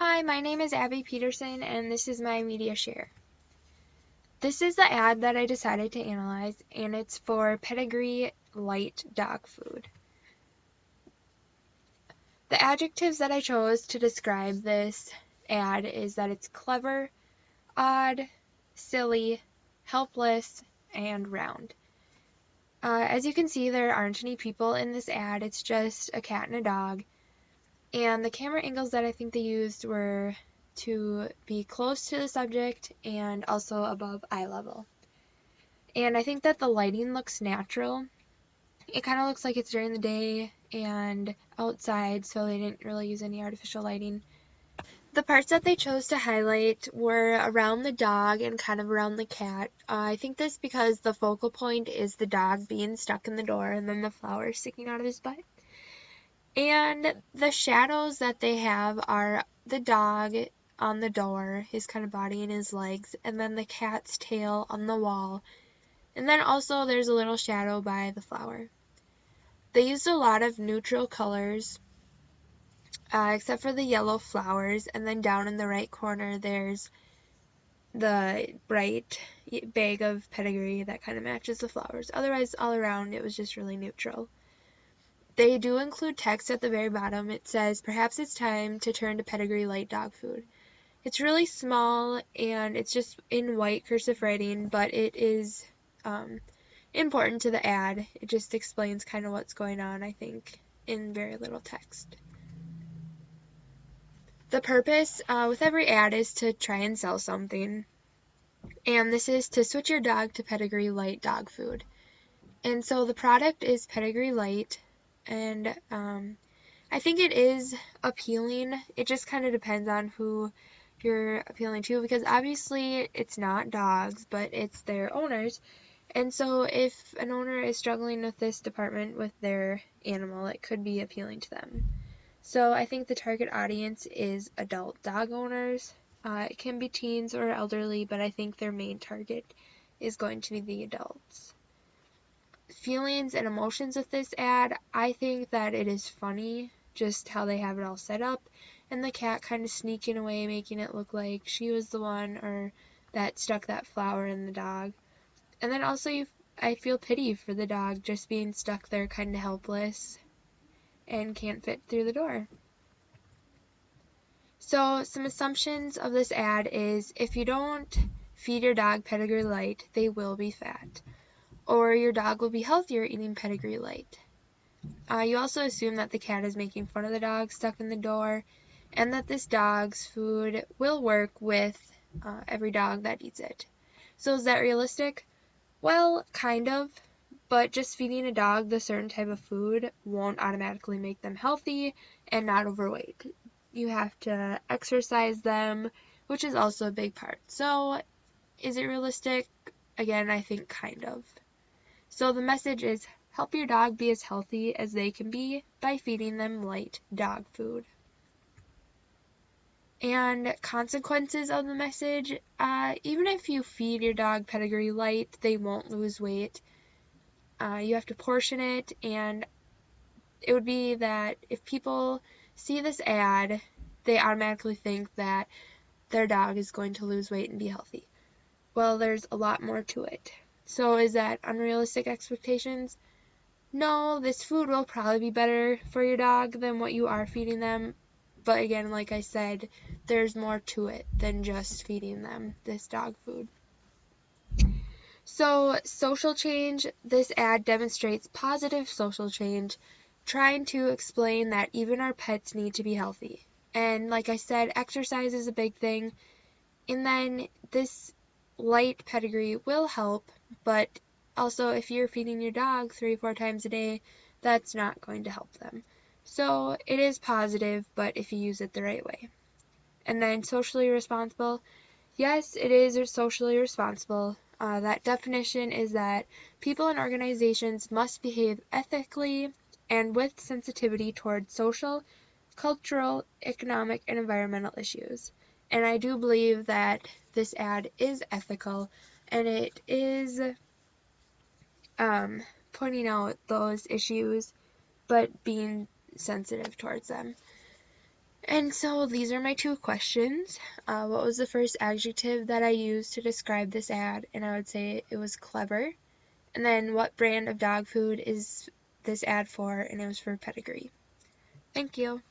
Hi, my name is Abby Peterson, and this is my media share. This is the ad that I decided to analyze, and it's for Pedigree Light Dog Food. The adjectives that I chose to describe this ad is that it's clever, odd, silly, helpless, and round. As you can see, there aren't any people in this ad. It's just a cat and a dog. And the camera angles that I think they used were to be close to the subject and also above eye level. And I think that the lighting looks natural. It kind of looks like it's during the day and outside, so they didn't really use any artificial lighting. The parts that they chose to highlight were around the dog and kind of around the cat. I think this because the focal point is the dog being stuck in the door and then the flowers sticking out of his butt. And the shadows that they have are the dog on the door, his kind of body and his legs, and then the cat's tail on the wall. And then also there's a little shadow by the flower. They used a lot of neutral colors, except for the yellow flowers, and then down in the right corner there's the bright bag of pedigree that kind of matches the flowers. Otherwise, all around it was just really neutral. They do include text at the very bottom. It says, "Perhaps it's time to turn to Pedigree Light Dog Food." It's really small and it's just in white cursive writing, but it is important to the ad. It just explains kind of what's going on, I think, in very little text. The purpose with every ad is to try and sell something, and this is to switch your dog to Pedigree Light Dog Food. And so the product is Pedigree Light, and I think it is appealing. It just kind of depends on who you're appealing to, because obviously it's not dogs, but it's their owners. And so if an owner is struggling with this department with their animal, it could be appealing to them. So I think the target audience is adult dog owners. It can be teens or elderly, but I think their main target is going to be the adults. Feelings and emotions with this ad, I think that it is funny, just how they have it all set up, and the cat kind of sneaking away, making it look like she was the one or that stuck that flower in the dog. And then also I feel pity for the dog just being stuck there kind of helpless and can't fit through the door. So some assumptions of this ad is if you don't feed your dog Pedigree Light, they will be fat. Or your dog will be healthier eating Pedigree Light. You also assume that the cat is making fun of the dog stuck in the door, and that this dog's food will work with every dog that eats it. So is that realistic? Well, kind of, but just feeding a dog the certain type of food won't automatically make them healthy and not overweight. You have to exercise them, which is also a big part. So is it realistic? Again, I think kind of. So the message is, help your dog be as healthy as they can be by feeding them light dog food. And consequences of the message, even if you feed your dog Pedigree Light, they won't lose weight. You have to portion it, and it would be that if people see this ad, they automatically think that their dog is going to lose weight and be healthy. Well, there's a lot more to it. So is that unrealistic expectations? No, this food will probably be better for your dog than what you are feeding them. But again, like I said, there's more to it than just feeding them this dog food. So social change, this ad demonstrates positive social change, trying to explain that even our pets need to be healthy. And like I said, exercise is a big thing. And then this light pedigree will help, but also if you're feeding your dog 3-4 times a day, that's not going to help them. So it is positive, but if you use it the right way. And then socially responsible, yes, it is socially responsible. That definition is that people and organizations must behave ethically and with sensitivity toward social, cultural, economic, and environmental issues. And I do believe that this ad is ethical, and it is pointing out those issues, but being sensitive towards them. And so these are my 2 questions. What was the first adjective that I used to describe this ad? And I would say it was clever. And then what brand of dog food is this ad for? And it was for Pedigree. Thank you.